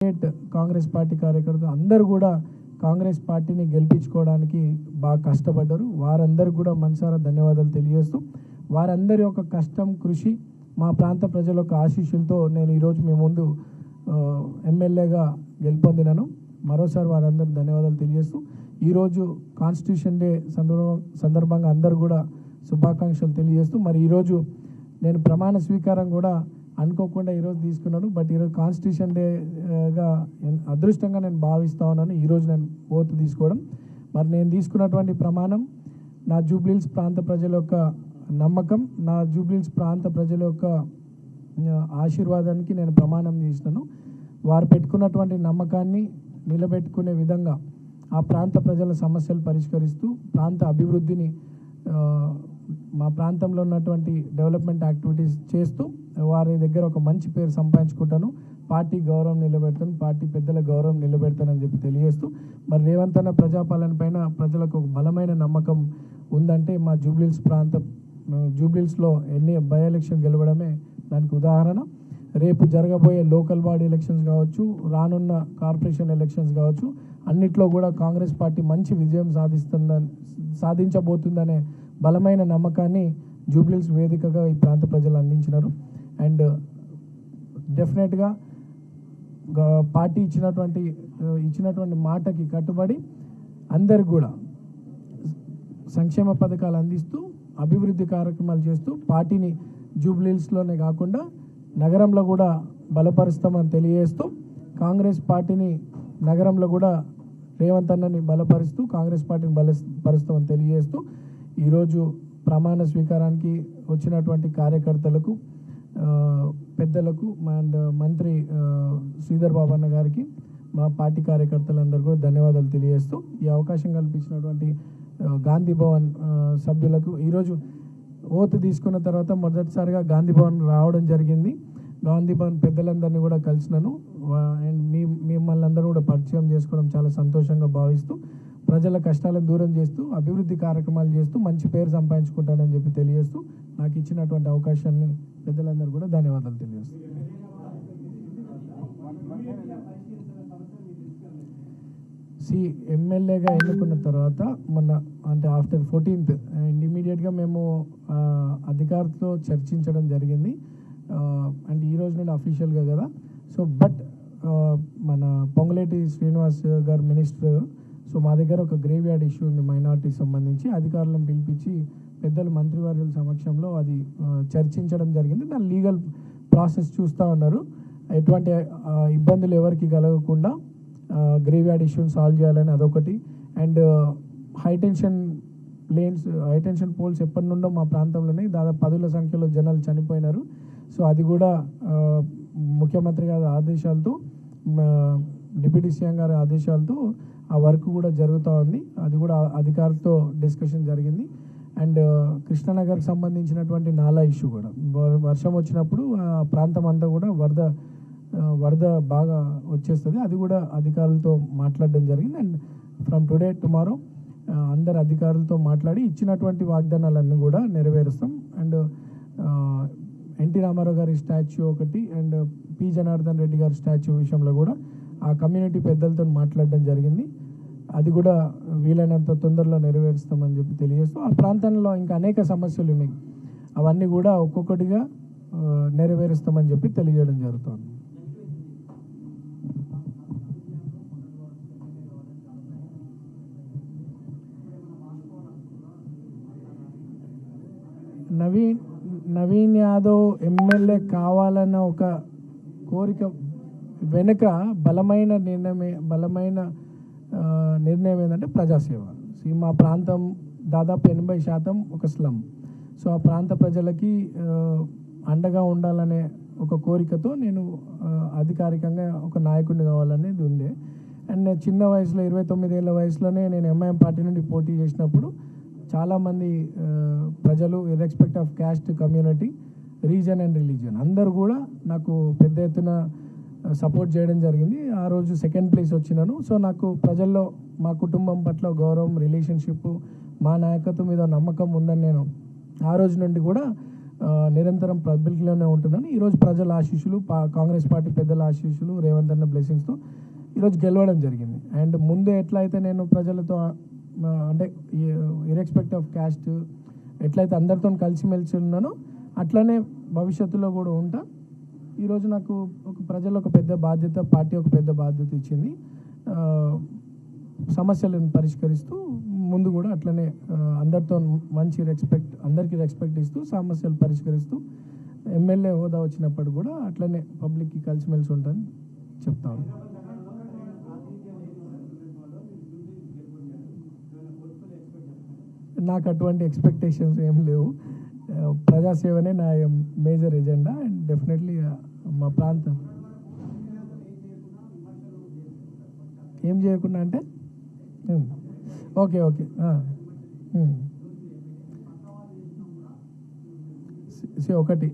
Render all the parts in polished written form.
Congress party కార్యకర్తలు అందరూ కూడా కాంగ్రెస్ పార్టీని గెలిపించుకోవడానికి బాగా కష్టపడ్డారు. వారందరికీ కూడా మనసారా ధన్యవాదాలు తెలియజేస్తూ వారందరి యొక్క కష్టం కృషి మా ప్రాంత ప్రజల యొక్క ఆశీస్సులతో నేను ఈరోజు మీ ముందు ఎమ్మెల్యేగా గెలుపొందినాను. మరోసారి వారందరికీ ధన్యవాదాలు తెలియజేస్తూ ఈరోజు కాన్స్టిట్యూషన్ డే సందర్భంగా అందరూ కూడా శుభాకాంక్షలు తెలియజేస్తూ మరి ఈరోజు నేను ప్రమాణ స్వీకారం కూడా అనుకోకుండా ఈరోజు తీసుకున్నాను. బట్ ఈరోజు కాన్స్టిట్యూషన్ డేగా అదృష్టంగా నేను భావిస్తూ ఉన్నాను ఈరోజు నేను ఓత్ తీసుకోవడం. మరి నేను తీసుకున్నటువంటి ప్రమాణం నా జూబ్లీహిల్స్ ప్రాంత ప్రజల యొక్క నమ్మకం, నా జూబ్లీహిల్స్ ప్రాంత ప్రజల యొక్క ఆశీర్వాదానికి నేను ప్రమాణం చేసినాను. వారు పెట్టుకున్నటువంటి నమ్మకాన్ని నిలబెట్టుకునే విధంగా ఆ ప్రాంత ప్రజల సమస్యలు పరిష్కరిస్తూ ప్రాంత అభివృద్ధిని మా ప్రాంతంలో ఉన్నటువంటి డెవలప్మెంట్ యాక్టివిటీస్ చేస్తూ వారి దగ్గర ఒక మంచి పేరు సంపాదించుకుంటాను. పార్టీ గౌరవం నిలబెడతాను, పార్టీ పెద్దల గౌరవం నిలబెడతానని చెప్పి తెలియజేస్తూ మరి రేవంత్ అన్న ప్రజాపాలన పైన ప్రజలకు ఒక బలమైన నమ్మకం ఉందంటే మా జూబ్లీహిల్స్లో ఎన్ని బై ఎలక్షన్ గెలవడమే దానికి ఉదాహరణ. రేపు జరగబోయే లోకల్ బాడీ ఎలక్షన్స్ కావచ్చు, రానున్న కార్పొరేషన్ ఎలక్షన్స్ కావచ్చు, అన్నిట్లో కూడా కాంగ్రెస్ పార్టీ మంచి విజయం సాధించబోతుందనే బలమైన నమ్మకాన్ని జూబ్లీహిల్స్ వేదికగా ఈ ప్రాంత ప్రజలు అందించినారు. అండ్ డెఫినెట్గా పార్టీ ఇచ్చినటువంటి మాటకి కట్టుబడి అందరికి కూడా సంక్షేమ పథకాలు అందిస్తూ అభివృద్ధి కార్యక్రమాలు చేస్తూ పార్టీని జూబ్లీహిల్స్లోనే కాకుండా నగరంలో కూడా బలపరుస్తామని తెలియజేస్తూ కాంగ్రెస్ పార్టీని నగరంలో కూడా రేవంత్ అన్నని బలపరుస్తూ కాంగ్రెస్ పార్టీని బలపరుస్తామని తెలియజేస్తూ ఈరోజు ప్రమాణ స్వీకారానికి వచ్చినటువంటి కార్యకర్తలకు పెద్దలకు అండ్ మంత్రి శ్రీధర్ బాబు అన్న గారికి మా పార్టీ కార్యకర్తలందరూ కూడా ధన్యవాదాలు తెలియజేస్తూ ఈ అవకాశం కల్పించినటువంటి గాంధీ భవన్ సభ్యులకు ఈరోజు ఓత్ తీసుకున్న తర్వాత మొదటిసారిగా గాంధీ భవన్ రావడం జరిగింది. గాంధీ భవన్ పెద్దలందరినీ కూడా కలిసినాను అండ్ మిమ్మల్ని అందరూ కూడా పరిచయం చేసుకోవడం చాలా సంతోషంగా భావిస్తూ ప్రజల కష్టాలను దూరం చేస్తూ అభివృద్ధి కార్యక్రమాలు చేస్తూ మంచి పేరు సంపాదించుకుంటానని చెప్పి తెలియజేస్తూ నాకు ఇచ్చినటువంటి అవకాశాన్ని పెద్దలందరూ కూడా ధన్యవాదాలు తెలియజేస్తూ ఎమ్మెల్యేగా ఎన్నుకున్న తర్వాత మొన్న అంటే ఆఫ్టర్ 14th అండ్ ఇమీడియట్గా మేము అధికారులతో చర్చించడం జరిగింది. అండ్ ఈరోజు నేను అఫీషియల్గా కదా సో బట్ మన పొంగులేటి శ్రీనివాస్ గారు మినిస్టర్ సో మా దగ్గర ఒక గ్రేవ్ యార్డ్ ఇష్యూ ఉంది మైనార్టీకి సంబంధించి అధికారులను పిలిపించి పెద్దలు మంత్రివర్యుల సమక్షంలో అది చర్చించడం జరిగింది. దాని లీగల్ ప్రాసెస్ చూస్తూ ఉన్నారు. ఎటువంటి ఇబ్బందులు ఎవరికి కలగకుండా గ్రేవ్ యార్డ్ ఇష్యూని సాల్వ్ చేయాలని అదొకటి. అండ్ హైటెన్షన్ పోల్స్ ఎప్పటి నుండో మా ప్రాంతంలోనే దాదాపు 10,000 సంఖ్యలో జనాలు చనిపోయినారు. సో అది కూడా ముఖ్యమంత్రి గారి ఆదేశాలతో డిప్యూటీ సీఎం గారి ఆదేశాలతో ఆ వర్క్ కూడా జరుగుతూ ఉంది. అది కూడా అధికారులతో డిస్కషన్ జరిగింది. అండ్ కృష్ణానగర్కి సంబంధించినటువంటి నాలా ఇష్యూ కూడా వర్షం వచ్చినప్పుడు ఆ ప్రాంతం అంతా కూడా వరద బాగా వచ్చేస్తుంది. అది కూడా అధికారులతో మాట్లాడడం జరిగింది. అండ్ ఫ్రమ్ టుడే టుమారో అందరు అధికారులతో మాట్లాడి ఇచ్చినటువంటి వాగ్దానాలన్నీ కూడా నెరవేరుస్తాం. అండ్ ఎన్టీ రామారావు గారి స్టాచ్యూ ఒకటి అండ్ పి జనార్దన్ రెడ్డి గారి స్టాచ్యూ విషయంలో కూడా ఆ కమ్యూనిటీ పెద్దలతో మాట్లాడడం జరిగింది. అది కూడా వీలైనంత తొందరలో నెరవేరుస్తామని చెప్పి తెలియజేస్తూ ఆ ప్రాంతంలో ఇంకా అనేక సమస్యలు ఉన్నాయి, అవన్నీ కూడా ఒక్కొక్కటిగా నెరవేరుస్తామని చెప్పి తెలియజేయడం జరుగుతుంది. నవీన్ యాదవ్ ఎమ్మెల్యే కావాలన్న ఒక కోరిక వెనుక బలమైన నిర్ణయం ఏంటంటే ప్రజాసేవ. మా ప్రాంతం దాదాపు 80% ఒక స్లమ్. సో ఆ ప్రాంత ప్రజలకి అండగా ఉండాలనే ఒక కోరికతో నేను అధికారికంగా ఒక నాయకుడిని కావాలనేది ఉండే. అండ్ నేను చిన్న వయసులో 29 ఏళ్ళ వయసులోనే నేను ఎంఐఎం పార్టీ నుండి పోటీ చేసినప్పుడు చాలామంది ప్రజలు irrespective of caste, community, reason and religion అందరూ కూడా నాకు పెద్ద ఎత్తున సపోర్ట్ చేయడం జరిగింది. ఆ రోజు 2nd ప్లేస్ వచ్చినాను. సో నాకు ప్రజల్లో మా కుటుంబం పట్ల గౌరవం, రిలేషన్షిప్, మా నాయకత్వం మీద నమ్మకం ఉందని నేను ఆ రోజు నుండి కూడా నిరంతరం పబ్లిక్లోనే ఉంటున్నాను. ఈరోజు ప్రజల ఆశీస్సులు, కాంగ్రెస్ పార్టీ పెద్దల ఆశీస్సులు, రేవంత్ అన్న బ్లెస్సింగ్స్తో ఈరోజు గెలవడం జరిగింది. అండ్ ముందు ఎట్లయితే నేను ప్రజలతో అంటే ఇర్రెస్పెక్ట్ ఆఫ్ క్యాస్ట్ ఎట్లయితే అందరితో కలిసిమెలిసి ఉన్నానో అట్లనే భవిష్యత్తులో కూడా ఉంటా. ఈరోజు నాకు ప్రజలు ఒక పెద్ద బాధ్యత, పార్టీ ఒక పెద్ద బాధ్యత ఇచ్చింది. సమస్యలను పరిష్కరిస్తూ ముందు కూడా అట్లనే అందరితో మంచి అందరికీ రెస్పెక్ట్ ఇస్తూ సమస్యలు పరిష్కరిస్తూ ఎమ్మెల్యే హోదా వచ్చినప్పుడు కూడా అట్లనే పబ్లిక్కి కలిసిమెలిసి ఉంటాను చెప్తాను. నాకు అటువంటి ఎక్స్పెక్టేషన్స్ ఏం లేవు. ప్రజాసేవనే నా మేజర్ ఎజెండా. అండ్ డెఫినెట్లీ మా ప్రాంతం ఏం చేయకుండా అంటే ఓకే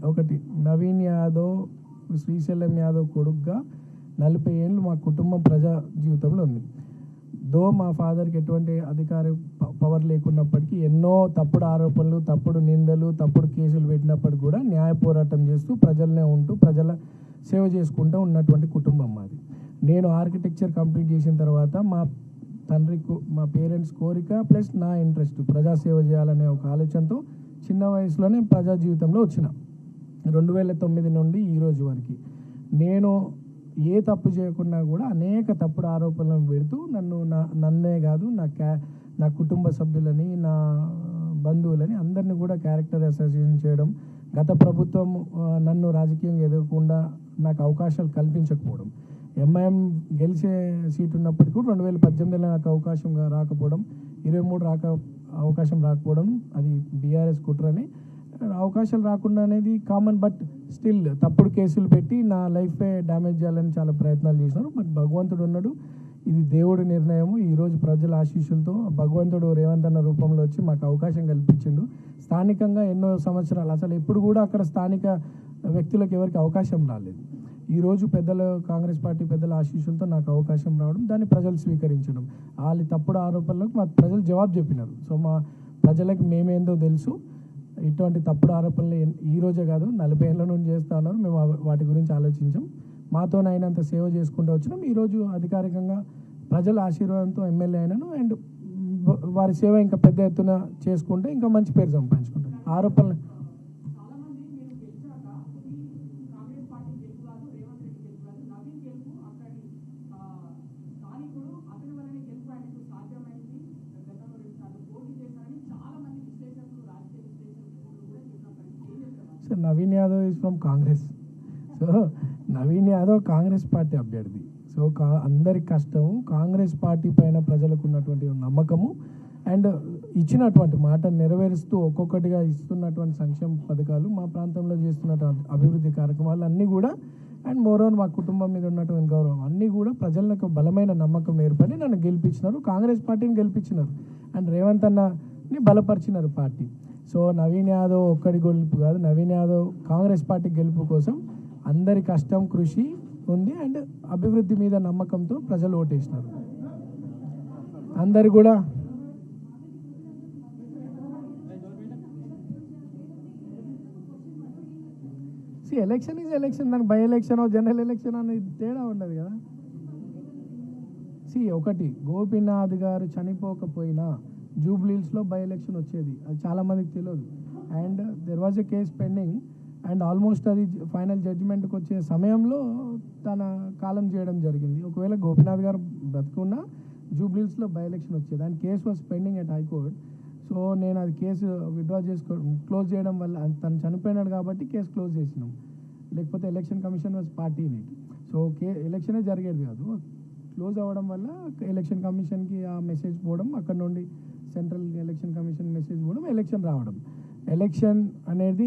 ఒకటి నవీన్ యాదవ్, శ్రీశైలం యాదవ్ కొడుకుగా 40 ఏళ్ళు మా కుటుంబం ప్రజా జీవితంలో ఉంది. మా ఫాదర్కి ఎటువంటి అధికార పవర్ లేకున్నప్పటికీ ఎన్నో తప్పుడు ఆరోపణలు, తప్పుడు నిందలు, తప్పుడు కేసులు పెట్టినప్పటికీ కూడా న్యాయ పోరాటం చేస్తూ ప్రజలనే ఉంటూ ప్రజల సేవ చేసుకుంటూ ఉన్నటువంటి కుటుంబం మాది. నేను ఆర్కిటెక్చర్ కంప్లీట్ చేసిన తర్వాత మా పేరెంట్స్ కోరిక ప్లస్ నా ఇంట్రెస్ట్ ప్రజాసేవ చేయాలనే ఒక ఆలోచనతో చిన్న వయసులోనే ప్రజా జీవితంలో వచ్చిన 2009 నుండి ఈ రోజు వరకు నేను ఏ తప్పు చేయకుండా కూడా అనేక తప్పుడు ఆరోపణలను పెడుతూ నన్నే కాదు నా కుటుంబ సభ్యులని, నా బంధువులని అందరినీ కూడా క్యారెక్టర్ అసోసియేషన్ చేయడం, గత ప్రభుత్వం నన్ను రాజకీయంగా ఎదగకుండా నాకు అవకాశాలు కల్పించకపోవడం, ఎంఐఎం గెలిచే సీటు ఉన్నప్పటికీ కూడా 2018లో నాకు అవకాశం రాకపోవడం, 23 అవకాశం రాకపోవడం, అది బీఆర్ఎస్ కుట్రని. అవకాశాలు రాకుండా అనేది కామన్, బట్ స్టిల్ తప్పుడు కేసులు పెట్టి నా లైఫే డ్యామేజ్ చేయాలని చాలా ప్రయత్నాలు చేసినారు. బట్ భగవంతుడు ఉన్నాడు, ఇది దేవుడి నిర్ణయము. ఈరోజు ప్రజల ఆశీస్సులతో భగవంతుడు రేవంత్ అన్న రూపంలో వచ్చి మాకు అవకాశం కల్పించిండు. స్థానికంగా ఎన్నో సంవత్సరాలు అసలు ఎప్పుడు కూడా అక్కడ స్థానిక వ్యక్తులకు ఎవరికి అవకాశం రాలేదు. ఈరోజు కాంగ్రెస్ పార్టీ పెద్దల ఆశీస్సులతో నాకు అవకాశం రావడం, దాన్ని ప్రజలు స్వీకరించడం, వాళ్ళ తప్పుడు ఆరోపణలకు మా ప్రజలు జవాబు చెప్పినారు. సో మా ప్రజలకు మేమేందో తెలుసు. ఇటువంటి తప్పుడు ఆరోపణలు ఈ రోజే కాదు 40 ఏళ్ళ నుండి చేస్తూ ఉన్నారు. మేము వాటి గురించి ఆలోచించాం. మాతోనైనంత సేవ చేసుకుంటూ వచ్చినాం. ఈరోజు అధికారికంగా ప్రజల ఆశీర్వాదంతో ఎమ్మెల్యే అయినాను. అండ్ వారి సేవ ఇంకా పెద్ద ఎత్తున చేసుకుంటే ఇంకా మంచి పేరు సంపాదించుకుంటాం. ఆరోపణలు Naveen Yadav is from Congress. So Naveen Yadav Congress party అభ్యర్థి. సో అందరి కష్టము, కాంగ్రెస్ పార్టీ పైన ప్రజలకు ఉన్నటువంటి నమ్మకము అండ్ ఇచ్చినటువంటి మాట నెరవేరుస్తూ ఒక్కొక్కటిగా ఇస్తున్నటువంటి సంక్షేమ పథకాలు, మా ప్రాంతంలో చేస్తున్నటువంటి అభివృద్ధి కార్యక్రమాలు అన్నీ కూడా అండ్ మోరోవర్ మా కుటుంబం మీద ఉన్నటువంటి గౌరవం అన్నీ కూడా ప్రజలకు బలమైన నమ్మకం ఏర్పడి నన్ను గెలిపించినారు. కాంగ్రెస్ పార్టీని గెలిపించినారు అండ్ రేవంత్ అన్నని బలపరిచినారు పార్టీ. సో నవీన్ యాదవ్ ఒక్కడి గెలుపు కాదు, నవీన్ యాదవ్ కాంగ్రెస్ పార్టీ గెలుపు కోసం అందరి కష్టం, కృషి ఉంది అండ్ అభివృద్ధి మీద నమ్మకంతో ప్రజలు ఓటేసినారు. అందరు కూడా ఎలక్షన్ ఈజ్ ఎలక్షన్, దానికి బై ఎలక్షన్ జనరల్ ఎలక్షన్ అనేది తేడా ఉండదు కదా. ఒకటి గోపీనాథ్ గారు చనిపోకపోయినా జూబ్లీహిల్స్లో బై ఎలక్షన్ వచ్చేది, అది చాలామందికి తెలియదు. And there was a case pending and almost అది ఫైనల్ జడ్జిమెంట్కి వచ్చే సమయంలో తన కాలం చేయడం జరిగింది. ఒకవేళ గోపీనాథ్ గారు బ్రతుకున్నా జూబ్లీహిల్స్లో బై ఎలక్షన్ వచ్చేది and case was pending at high court. So నేను అది కేసు క్లోజ్ చేయడం వల్ల తను చనిపోయినాడు కాబట్టి కేసు క్లోజ్ చేసినాం, లేకపోతే election commission was party in it. So ఎలక్షనే జరిగేది కాదు. క్లోజ్ అవ్వడం వల్ల ఎలక్షన్ కమిషన్కి ఆ మెసేజ్ పోవడం, అక్కడ నుండి సెంట్రల్ ఎలక్షన్ కమిషన్ మెసేజ్ పోవడం, ఎలక్షన్ రావడం. ఎలక్షన్ అనేది